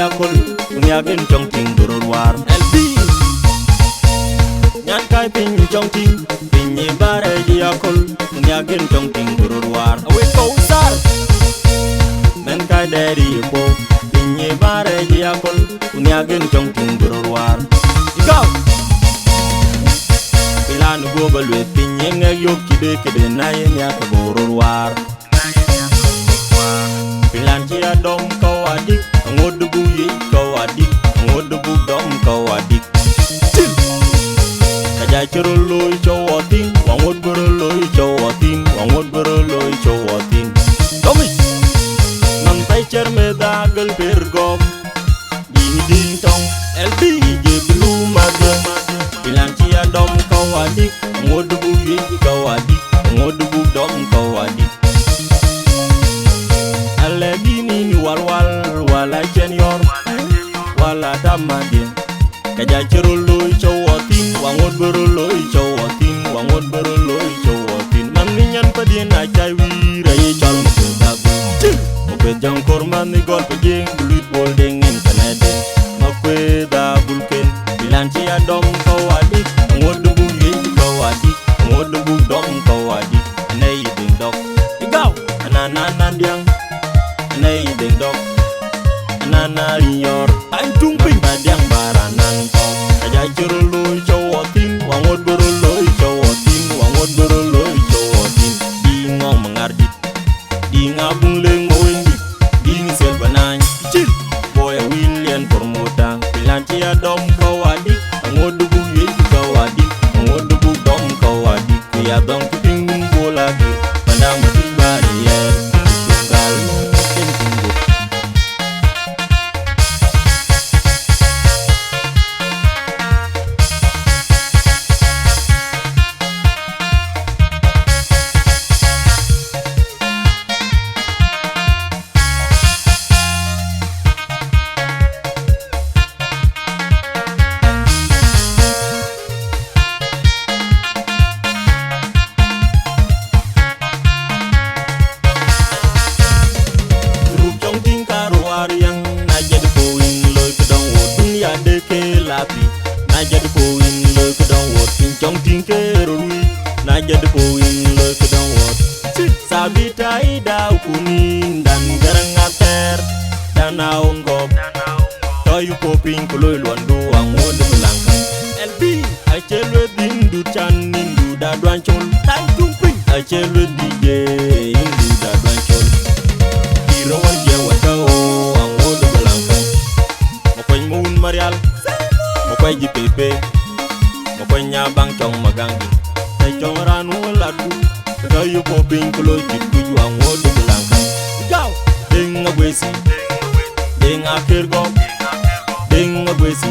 diakol Ngyagen chong ting burur war LB Nyan kai pin chong ting Pinyi bare diakol Ngyagen chong ting burur war Awe kau sar Men kai dari po Pinyi bare diakol Ngyagen chong ting burur war Go Pilan go balwe pinyi ngayok kide na yen ya ka burur war Pilan chia dom kau adik Ngod bu ye kau adik Ngod bu dom kau adik Chill Kaja ceroloy cowotin Wangod beroloy cowotin Wangod beroloy cowotin Domis Nantai cermeda gel pergom Ding ding tong LB je belum ada Pilan chia dom kau adik Ngod bu ye kau adik Ngod bu dom kau adik Alegini ni wal wala jenior wala damadin Kaja ceroloy cowotin Wangod beroloy cowotin Wangod beroloy cowotin Maninyan padien ajay wira ye chal mpedabu Mpe jangkor mani gol pejeng Bulit bol dengin kanede Mpe da bulken Pilan chia dom kau adik Ngod bu ye kau adik Ngod bu dom kau adik Anay ding dok Igaw Ananan diang Anay ding dok Anana riyor Aing tungping Badiang baranan kau Kaja ceroloy cowotin Wangod beroloy cowotin Wangod beroloy cowotin Di ngong mengardit Di ngabung leng mawindi Di ngisel banany Chill Boy William Formoda Pilan chia dom kau adik Ngod bu ye kau adik Ngod bu dom kau adik Kuya dong kuting bola lagi Pandang mati barrier Tunggal tunggu Najad poin loy kedong wot Pincong tingker rui Najad poin loy kedong wot Sabita ida ukunin Dan garang ater Dan naon gop Toyu poping kuloy luan doang Wode belangkang LB Acelwe dindu chan nindu daduan col Tai tumping Acelwe DJ Indu daduan col Hirawan jewa kau Ang wode belangkang Mokoy mun marial Mokoy jipepe Mokoy nyabang chong magangi Tay chong ranu ladu Kayu poping kuloy jikuju ang wode belangkang Ikaw Ding agwesi Ding akirgo Ding agwesi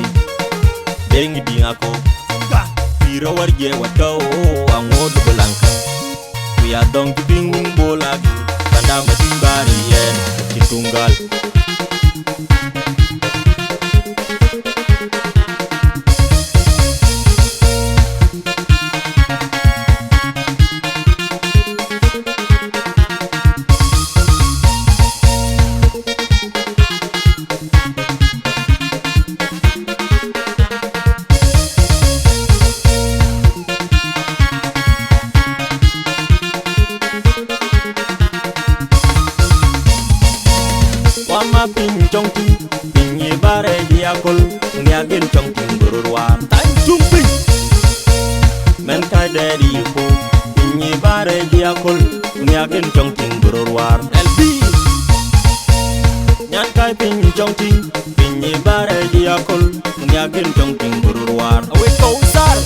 Ding ding ako Pira warje watau ang wode belangkang Kuya dong kiping bola Tanda mati barien Kitunggal Wama pincong ting Pinyi bare diakol Ngyagen chong ting burur war Tai tumping Men kai dari po Pinyi bare diakol Ngyagen chong ting burur war LB Nyan kai pincong ting Pinyi bare diakol Ngyagen chong ting burur war Awe kau sar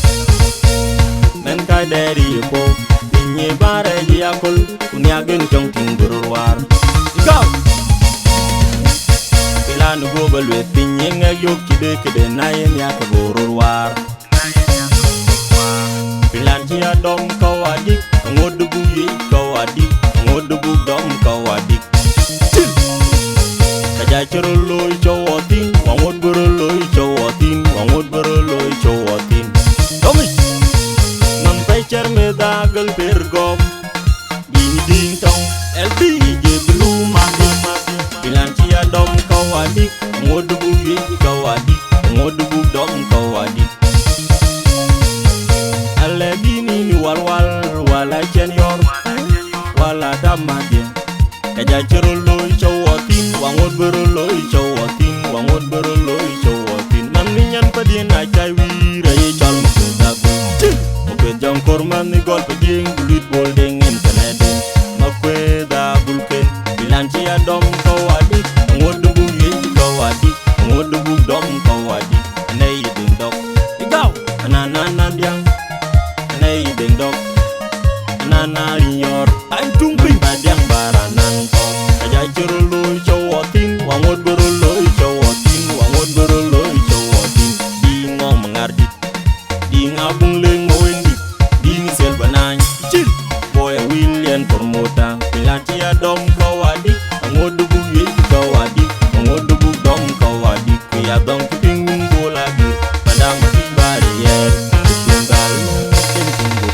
Men kai dari po Pinyi bare diakol Ngyagen chong ting burur war Go! Pilan go balwe pinyi ngayok kide na yen ya ka burur war Pilan chia dom kau adik Ngod bu ye kau adik Ngod bu dom kau adik Chill Kaja ceroloy cowotin Wangod beroloy cowotin Wangod beroloy cowotin Domis Nantai cermeda gel pergom Ding ding tong LB je belum mati Pilan chia dom kau adik ngodu bu ye kawadi ngodu bu dom kawadi alle bini ni walwal wala yor wala damadin kaja chiroloy chawotin wangod beroloy chawotin wangod beroloy chawotin man ni nyan padien na chai wira ye chal mo jang korman ni gol padien bulit bol deng internet makwe da bulken bilanci adom kawadi ngodu bu ye kawadi ngodu bu dom kawadi anay ding dok igaw anana diang anay ding dok anana yor ay tungping badiang baranan tom kaja chiroloy chawotin wangod beroloy chawotin wangod beroloy chawotin di ngom ngardi di ngabung leng mowendi di sel banany chil boy William Pormota bilanci adom kawadi ngodu bu ye kawadi ngodu bu dom kawadi kuya dom kuping bola gi padang mati barrier tunggal tunggu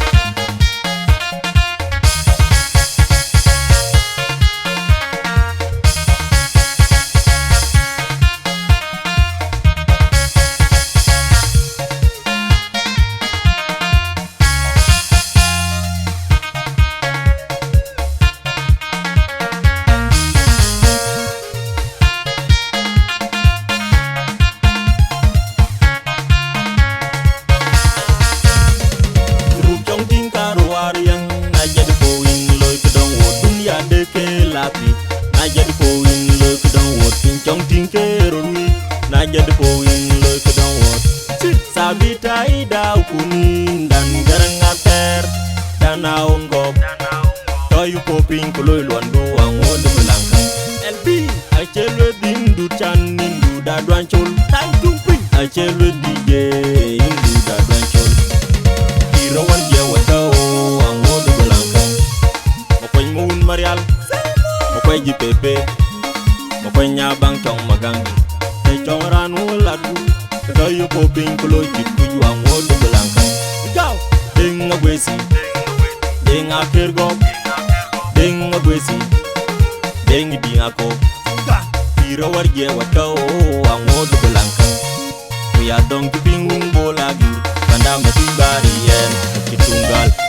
na jadi poin lo kedong wot pincong tingkero wi na jadi poin lo kedong wot sabita ida kunin dan garang ater dan aonggok toyu poping kuloy luando angod belangkang LB acelo dindu chan nindu dadwan chol tai tumping acelo DJ indu dadwan chol irawan dia watao angod belangkang mokoy mun marial mokoy jipepe mokoy nyabang chong magang te chong ranu ladu kayo poping kulo jiku juang wodo belangkang gaw ding agwesi ding akergo ding agwesi ding ding ako ira warje watao ang wodo belangkang kuya dong kiping bola gi kanda mati barien kitunggal